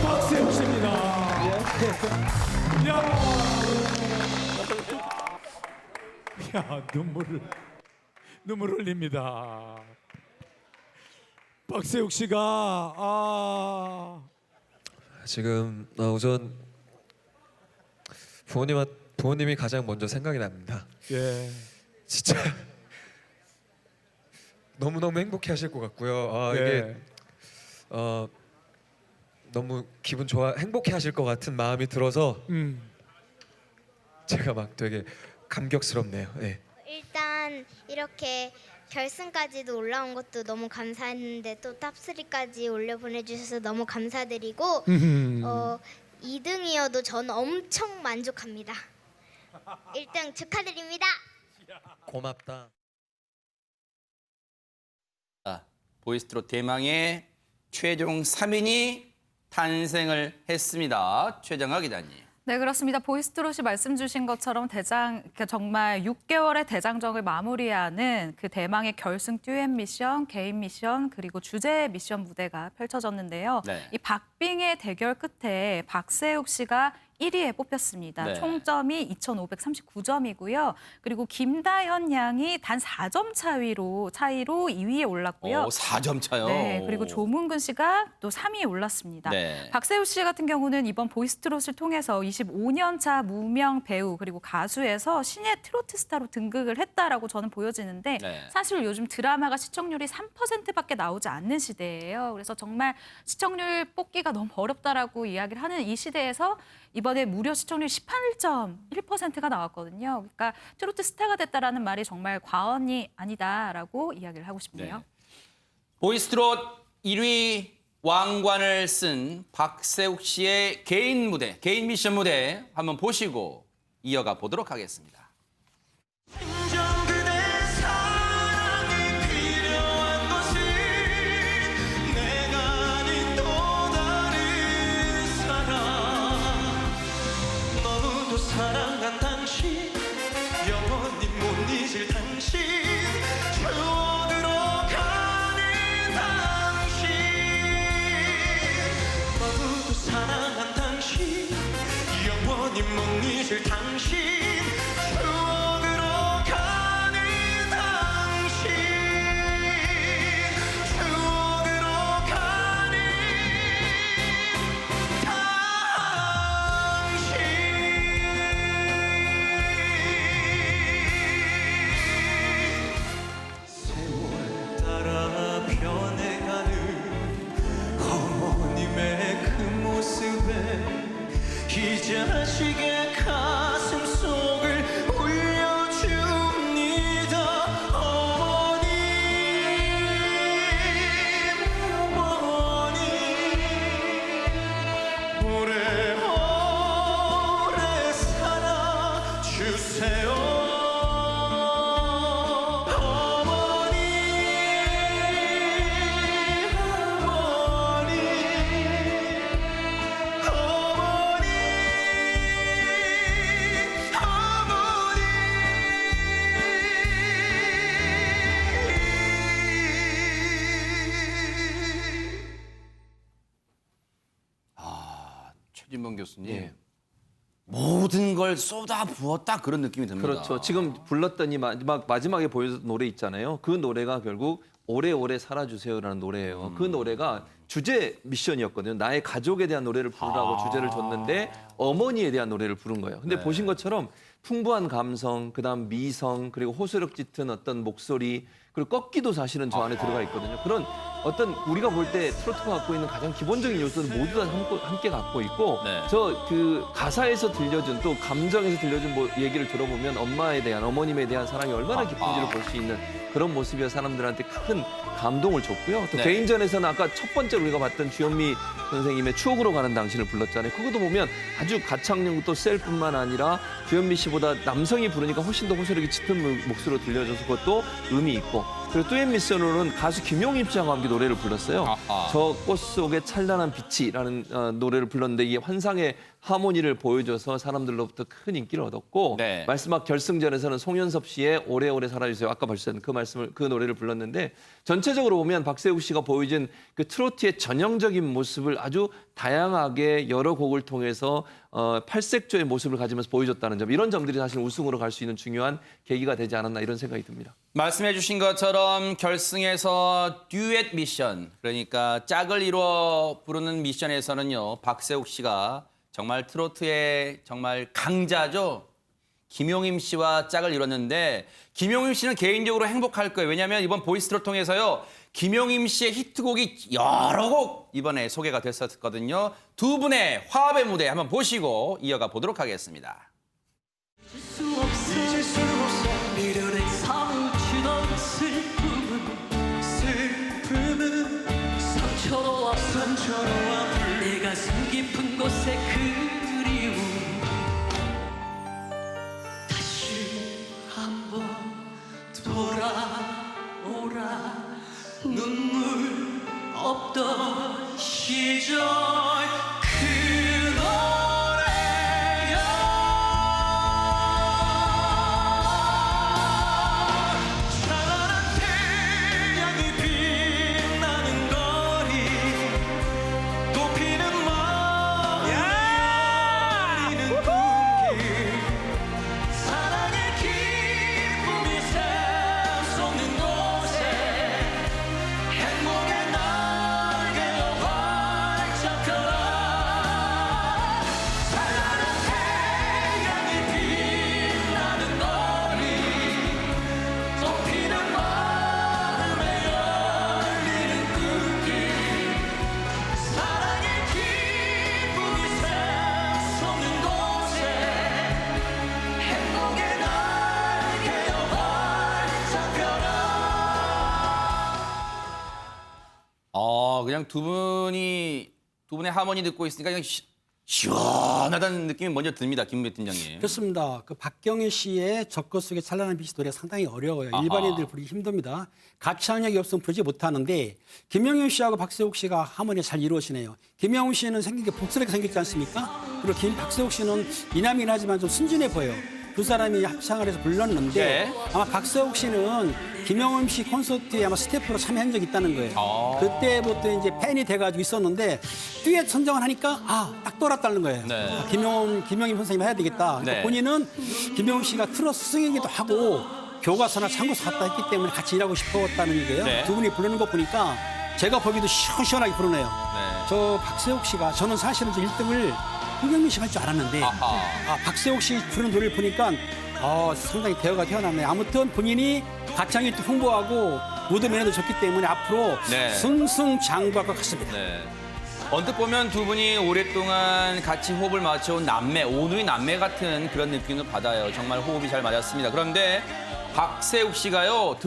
박세웅 씨입니다. 야, 눈물 흘립니다. 박세욱 씨가 지금 우선 부모님이 가장 먼저 생각이 납니다. 예. 진짜 너무너무 행복해하실 것 같고요. 예. 이게 너무 기분 좋아 행복해하실 것 같은 마음이 들어서 제가 막 되게 감격스럽네요. 네. 일단 이렇게 결승까지도 올라온 것도 너무 감사했는데 또 탑3까지 올려보내주셔서 너무 감사드리고 2등이어도 저는 엄청 만족합니다. 1등 축하드립니다. 고맙다. 보이스트롯 대망의 최종 3인이 탄생을 했습니다. 최정아 기자님. 네, 그렇습니다. 보이스트롯이 말씀 주신 것처럼 정말 6개월의 대장정을 마무리하는 그 대망의 결승 듀엣 미션, 개인 미션, 그리고 주제 미션 무대가 펼쳐졌는데요. 네. 이 박빙의 대결 끝에 박세욱 씨가 1위에 뽑혔습니다. 네. 총점이 2,539점이고요. 그리고 김다현 양이 단 4점 차이로 2위에 올랐고요. 4점 차요. 네, 그리고 조문근 씨가 또 3위에 올랐습니다. 네. 박세우 씨 같은 경우는 이번 보이스트롯을 통해서 25년 차 무명 배우 그리고 가수에서 신예 트로트 스타로 등극을 했다라고 저는 보여지는데 네. 사실 요즘 드라마가 시청률이 3%밖에 나오지 않는 시대예요. 그래서 정말 시청률 뽑기가 너무 어렵다라고 이야기를 하는 이 시대에서 이번에 무려 시청률 18.1%가 나왔거든요. 그러니까 트로트 스타가 됐다라는 말이 정말 과언이 아니다라고 이야기를 하고 싶네요. 네. 보이스트롯 1위 왕관을 쓴 박세욱 씨의 개인 무대, 개인 미션 무대 한번 보시고 이어가 보도록 하겠습니다. 사랑한 당신 영원히 못 잊을 당신 추억으로 가는 당신 너무도 사랑한 당신 영원히 못 잊을 당신 추억으로 가는 당신 추억으로 가는 이 자식의 가슴 속을 울려줍니다. 어머님, 어머님, 오래오래 살아주세요. 최진범 교수님. 예. 모든 걸 쏟아 부었다 그런 느낌이 듭니다. 그렇죠. 지금 불렀던 이 마지막에 보여준 노래 있잖아요. 그 노래가 결국 오래오래 살아주세요라는 노래예요. 그 노래가 주제 미션이었거든요. 나의 가족에 대한 노래를 부르라고 주제를 줬는데 어머니에 대한 노래를 부른 거예요. 근데 네. 보신 것처럼 풍부한 감성, 그다음 미성, 그리고 호소력 짙은 어떤 목소리, 그리고 꺾기도 사실은 저 안에 들어가 있거든요. 그런 어떤 우리가 볼 때 트로트가 갖고 있는 가장 기본적인 요소를 모두 다 함께 갖고 있고 네. 저 그 가사에서 들려준 또 감정에서 들려준 얘기를 들어보면 엄마에 대한 어머님에 대한 사랑이 얼마나 깊은지를 볼 수 있는 그런 모습이어 사람들한테 큰 감동을 줬고요. 또 네. 개인전에서는 아까 첫 번째 우리가 봤던 주현미 선생님의 추억으로 가는 당신을 불렀잖아요. 그것도 보면 아주 가창력도 셀뿐만 아니라 주현미 씨보다 남성이 부르니까 훨씬 더 호소력이 짙은 목소리로 들려줘서 그것도 의미 있고 그리고 듀엣 미션으로는 가수 김용임 씨와 함께 노래를 불렀어요. 저 꽃 속에 찬란한 빛이라는 노래를 불렀는데 이게 환상의 하모니를 보여줘서 사람들로부터 큰 인기를 얻었고 네. 마지막 결승전에서는 송현섭 씨의 오래오래 살아주세요. 아까 벌써 그 노래를 불렀는데 전체적으로 보면 박세욱 씨가 보여준 그 트로트의 전형적인 모습을 아주 다양하게 여러 곡을 통해서 팔색조의 모습을 가지면서 보여줬다는 점 이런 점들이 사실 우승으로 갈 수 있는 중요한 계기가 되지 않았나 이런 생각이 듭니다. 말씀해 주신 것처럼 결승에서 듀엣 미션, 그러니까 짝을 이루어 부르는 미션에서는요. 박세욱 씨가 정말 트로트의 정말 강자죠. 김용임 씨와 짝을 이뤘는데 김용임 씨는 개인적으로 행복할 거예요. 왜냐하면 이번 보이스트롯 통해서요. 김용임 씨의 히트곡이 여러 곡 이번에 소개가 됐었거든요. 두 분의 화합의 무대 한번 보시고 이어가 보도록 하겠습니다. 잊을 수 없어 미련에 사무치던 슬픔은 상처로 아픈 내 가슴 깊은 곳에 그리움 다시 한번 돌아오라 눈물 없던 시절 그 노래야 찬란한 태양이 빛나는 거리 높이는 마음에 열리는 꿈길 사랑의 기쁨이 샘솟는 곳에 행복의 날개로 활짝 펴라 찬란한 태양이 빛나는 거리 높이는 마음에 열리는 꿈길 사랑의 기쁨이 샘솟는 곳에 행복의 날개로 활짝 펴라 그냥 두 분의 하모니 듣고 있으니까 그냥 시원하다는 느낌이 먼저 듭니다, 김은배 팀장님. 그렇습니다. 그 박경희 씨의 적거 속에 찬란한 빛이 노래 상당히 어려워요. 아하. 일반인들 부르기 힘듭니다. 가창력이 없으면 부르지 못하는데 김영윤 씨하고 박세욱 씨가 하모니가 잘 이루어지네요. 김영윤 씨는 생긴 게 복스럽게 생겼지 않습니까? 그리고 박세욱 씨는 이남이긴 하지만 좀 순진해 보여요. 두 사람이 합창을 해서 불렀는데 네. 아마 박세욱 씨는 김영흠 씨 콘서트에 아마 스태프로 참여한 적이 있다는 거예요. 그때부터 이제 팬이 돼가지고 있었는데 듀엣 선정을 하니까 딱 떠올랐다는 거예요. 네. 김영흠 선생님 해야 되겠다. 네. 본인은 김영흠 씨가 트로트 승이기도 하고 교과서나 참고서 갔다 했기 때문에 같이 일하고 싶었다는 얘기예요. 네. 두 분이 부르는 거 보니까 제가 보기도 시원시원하게 부르네요. 네. 저 박세욱 씨가 저는 사실은 1등을 홍경민 씨가 할 줄 알았는데 박세욱 씨 부르는 노래를 보니까 상당히 대화가 태어났네요. 아무튼 본인이 가창이 또 풍부하고 무대 매너도 좋기 때문에 앞으로 네. 승승장구할 것 같습니다. 네. 언뜻 보면 두 분이 오랫동안 같이 호흡을 맞춰온 남매, 오누이 남매 같은 그런 느낌을 받아요. 정말 호흡이 잘 맞았습니다. 그런데 박세욱 씨가요,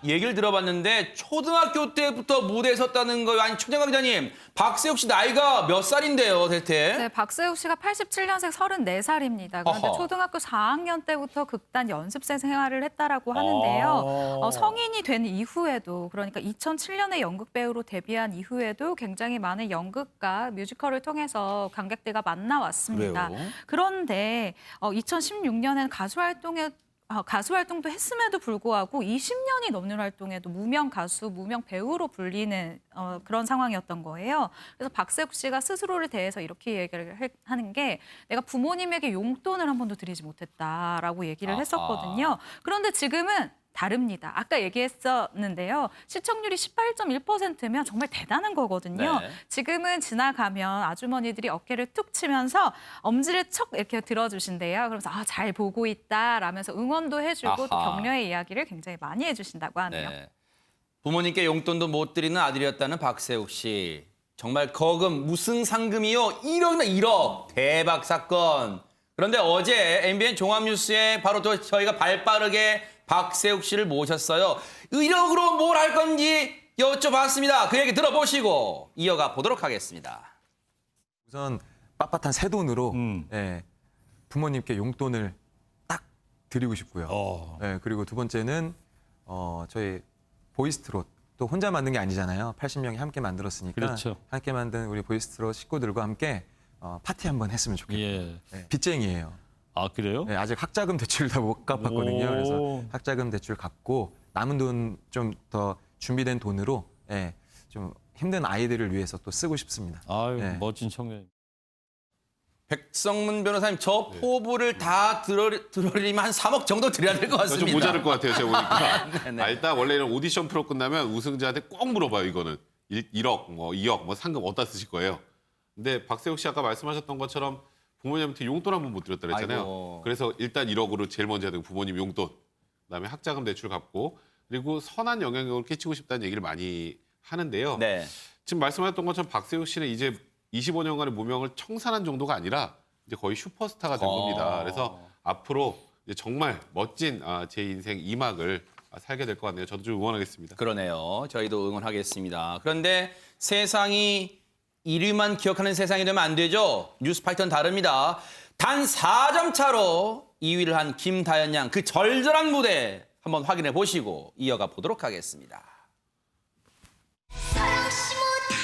얘기를 들어봤는데 초등학교 때부터 무대에 섰다는 거예요. 아니, 최정강 기자님, 박세욱 씨 나이가 몇 살인데요, 대체? 네, 박세욱 씨가 87년생 34살입니다. 그런데 어허. 초등학교 4학년 때부터 극단 연습생 생활을 했다라고 하는데요. 성인이 된 이후에도, 그러니까 2007년에 연극 배우로 데뷔한 이후에도 굉장히 많은 연극과 뮤지컬을 통해서 관객들과 만나왔습니다. 그래요? 그런데 2016년에는 가수 활동도 했음에도 불구하고 20년이 넘는 활동에도 무명 가수, 무명 배우로 불리는 그런 상황이었던 거예요. 그래서 박세욱 씨가 스스로를 대해서 이렇게 얘기를 하는 게 내가 부모님에게 용돈을 한 번도 드리지 못했다라고 얘기를 했었거든요. 그런데 지금은 다릅니다. 아까 얘기했었는데요. 시청률이 18.1%면 정말 대단한 거거든요. 네. 지금은 지나가면 아주머니들이 어깨를 툭 치면서 엄지를 척 이렇게 들어주신대요. 그러면서 잘 보고 있다 라면서 응원도 해주고 또 아하. 격려의 이야기를 굉장히 많이 해주신다고 하네요. 네. 부모님께 용돈도 못 드리는 아들이었다는 박세욱 씨. 정말 거금 무슨 상금이요? 1억이나 1억. 대박 사건. 그런데 어제 MBN 종합뉴스에 바로 또 저희가 발빠르게 박세욱 씨를 모셨어요. 1억으로 뭘 할 건지 여쭤봤습니다. 그 얘기 들어보시고 이어가 보도록 하겠습니다. 우선 빳빳한 새 돈으로 부모님께 용돈을 딱 드리고 싶고요. 그리고 두 번째는 저희 보이스트롯 또 혼자 만든 게 아니잖아요. 80명이 함께 만들었으니까 그렇죠. 함께 만든 우리 보이스트롯 식구들과 함께 파티 한번 했으면 좋겠어요. 빚쟁이에요. 아, 그래요? 네, 아직 학자금 대출 다 못 갚았거든요. 그래서 학자금 대출 갚고 남은 돈 좀 더 준비된 돈으로 좀 힘든 아이들을 위해서 또 쓰고 싶습니다. 아유, 멋진 청년. 백성문 변호사님, 저 포부를 다 들어리면 한 3억 정도 드려야 될 것 같습니다. 좀 모자랄 것 같아요, 제가 보니까. 네네. 일단 원래 이런 오디션 프로 끝나면 우승자한테 꼭 물어봐요, 이거는. 1억, 2억, 상금 어디다 쓰실 거예요? 근데 박세욱 씨 아까 말씀하셨던 것처럼 부모님한테 용돈 한 번 못 드렸다 그랬잖아요. 아이고. 그래서 일단 1억으로 제일 먼저 해야 되고 부모님 용돈, 그다음에 학자금 대출 갚고 그리고 선한 영향력을 끼치고 싶다는 얘기를 많이 하는데요. 네. 지금 말씀하셨던 것처럼 박세욱 씨는 이제 25년간의 무명을 청산한 정도가 아니라 이제 거의 슈퍼스타가 된 겁니다. 그래서 앞으로 이제 정말 멋진 제 인생 2막을 살게 될 것 같네요. 저도 좀 응원하겠습니다. 그러네요. 저희도 응원하겠습니다. 그런데 세상이 1위만 기억하는 세상이 되면 안 되죠. 뉴스파이터는 다릅니다. 단 4점 차로 2위를 한 김다연 양, 그 절절한 무대 한번 확인해 보시고 이어가 보도록 하겠습니다. 사랑시 못한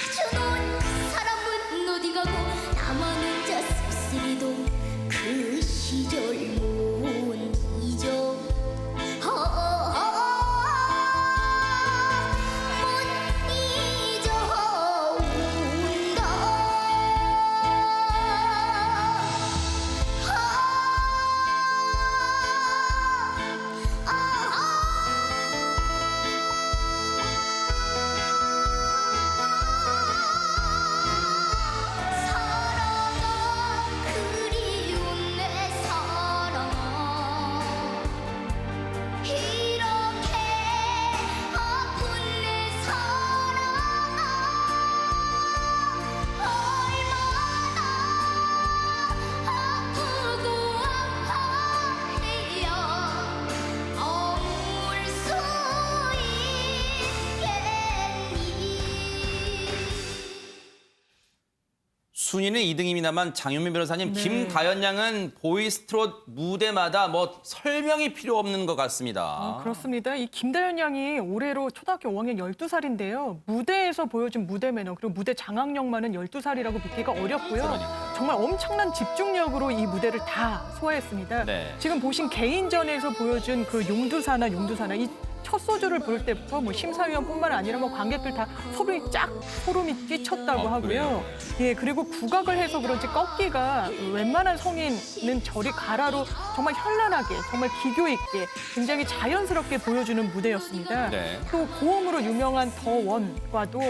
순위는 2등입니다만 장윤민 변호사님, 네. 김다연 양은 보이스트롯 무대마다 뭐 설명이 필요 없는 것 같습니다. 그렇습니다. 이 김다연 양이 올해로 초등학교 5학년 12살인데요. 무대에서 보여준 무대 매너 그리고 무대 장악력만은 12살이라고 믿기가 어렵고요. 정말 엄청난 집중력으로 이 무대를 다 소화했습니다. 네. 지금 보신 개인전에서 보여준 그 용두사나 이 첫 소절을 부를 때부터 뭐 심사위원뿐만 아니라 뭐 관객들 다 소름이 끼쳤다고 하고요. 예, 그리고 국악을 해서 그런지 꺾기가 웬만한 성인은 저리 가라로 정말 현란하게, 정말 기교 있게, 굉장히 자연스럽게 보여주는 무대였습니다. 네. 또 고음으로 유명한 더원과도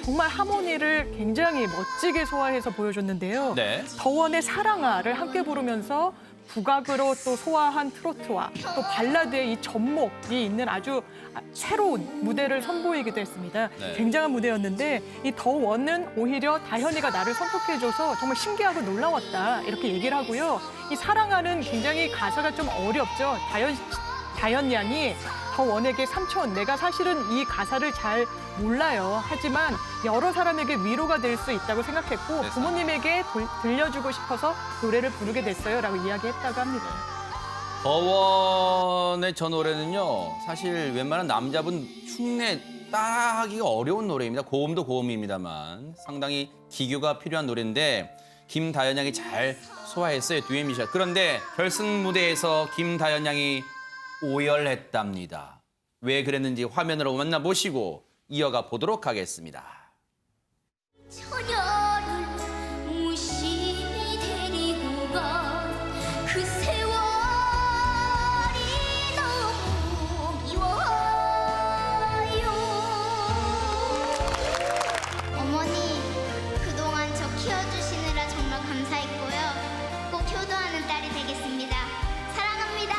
정말 하모니를 굉장히 멋지게 소화해서 보여줬는데요. 네. 더원의 사랑아를 함께 부르면서 국악으로 또 소화한 트로트와 또 발라드의 이 접목이 있는 아주 새로운 무대를 선보이기도 했습니다. 네. 굉장한 무대였는데 이 더원은 오히려 다현이가 나를 선택해줘서 정말 신기하고 놀라웠다 이렇게 얘기를 하고요. 이 사랑아는 굉장히 가사가 좀 어렵죠. 다현 양이 더원에게 삼촌, 내가 사실은 이 가사를 잘 몰라요. 하지만 여러 사람에게 위로가 될 수 있다고 생각했고 부모님에게 들려주고 싶어서 노래를 부르게 됐어요. 라고 이야기했다고 합니다. 더원의 저 노래는요, 사실 웬만한 남자분 흉내 따라하기가 어려운 노래입니다. 고음도 고음입니다만 상당히 기교가 필요한 노래인데 김다연 양이 잘 소화했어요, 듀엣미션. 그런데 결승 무대에서 김다연 양이 오열했답니다. 왜 그랬는지 화면으로 만나보시고 이어가 보도록 하겠습니다. 처녀를 무심히 데리고 간 그 세월이 너무 미워요. 어머니, 그동안 저 키워주시느라 정말 감사했고요. 꼭 효도하는 딸이 되겠습니다. 사랑합니다.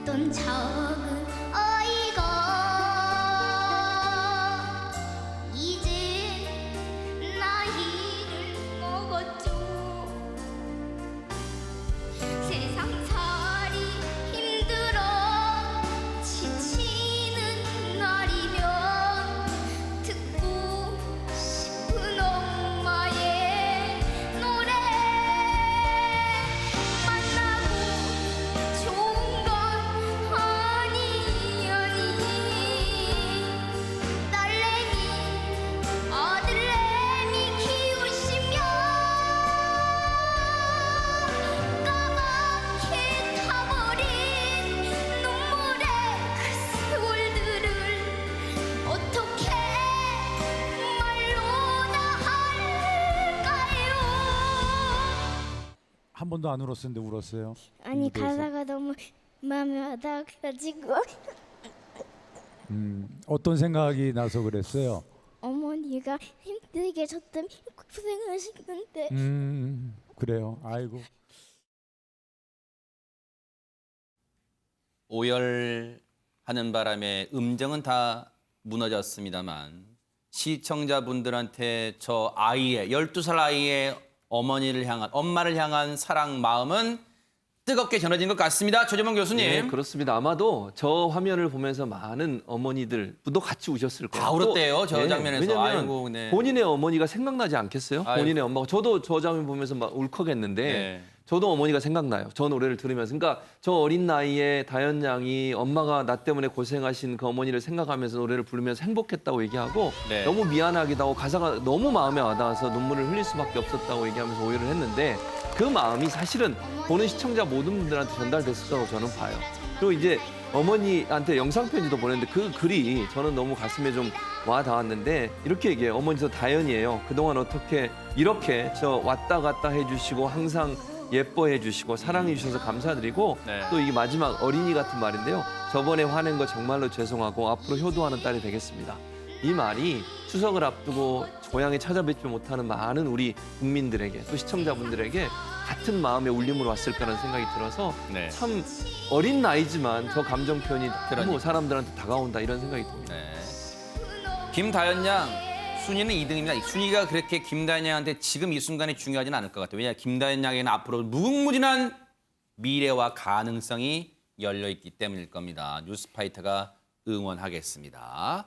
던 작은 아이가 이제 나이를 먹었죠. 세상살이 힘들어 지치는 날이면 듣고 싶은 엄마의 노래 만나고 좋은 건 아니 딸내미 아들내미 키우시며 까맣게 타버린 눈물의 그 세월들을 어떻게 말로 다 할까요? 한 번도 안 울었었는데 울었어요. 아니 무대에서? 가사가 너무 마음에 와닿아가지고 어떤 생각이 나서 그랬어요? 어머니가 힘들게 저 때문에 고생하시는데 그래요. 아이고. 오열하는 바람에 음정은 다 무너졌습니다만 시청자분들한테 저 아이의 12살 아이의 어머니를 향한 엄마를 향한 사랑 마음은 뜨겁게 전해진 것 같습니다. 최재범 교수님. 네, 그렇습니다. 아마도 저 화면을 보면서 많은 어머니들도 같이 우셨을 거예요. 다 울었대요, 또, 저 장면에서. 왜냐면 아이고, 네. 본인의 어머니가 생각나지 않겠어요? 아이고. 본인의 엄마가. 저도 저 장면 보면서 막 울컥했는데 네. 저도 어머니가 생각나요. 저 노래를 들으면서. 그러니까 저 어린 나이에 다연 양이 엄마가 나 때문에 고생하신 그 어머니를 생각하면서 노래를 부르면서 행복했다고 얘기하고 네. 너무 미안하기도 하고 가사가 너무 마음에 와닿아서 눈물을 흘릴 수밖에 없었다고 얘기하면서 오열을 했는데 그 마음이 사실은 보는 시청자 모든 분들한테 전달됐을 거라고 저는 봐요. 그리고 이제 어머니한테 영상 편지도 보냈는데 그 글이 저는 너무 가슴에 좀 와닿았는데 이렇게 얘기해요. 어머니 저 다연이에요. 그동안 어떻게 이렇게 저 왔다 갔다 해주시고 항상 예뻐해 주시고 사랑해 주셔서 감사드리고 네. 또 이게 마지막 어린이 같은 말인데요. 저번에 화낸 거 정말로 죄송하고 앞으로 효도하는 딸이 되겠습니다. 이 말이 추석을 앞두고 고향에 찾아뵙지 못하는 많은 우리 국민들에게 또 시청자분들에게 같은 마음의 울림으로 왔을 거라는 생각이 들어서 네. 참 어린 나이지만 저 감정 표현이 그러니까. 너무 사람들한테 다가온다 이런 생각이 듭니다. 네. 김다연 양 순위는 2등입니다. 순위가 그렇게 김다연 양한테 지금 이 순간이 중요하지는 않을 것 같아요. 왜냐하면 김다연 양에는 앞으로 무궁무진한 미래와 가능성이 열려 있기 때문일 겁니다. 뉴스파이터가 응원하겠습니다.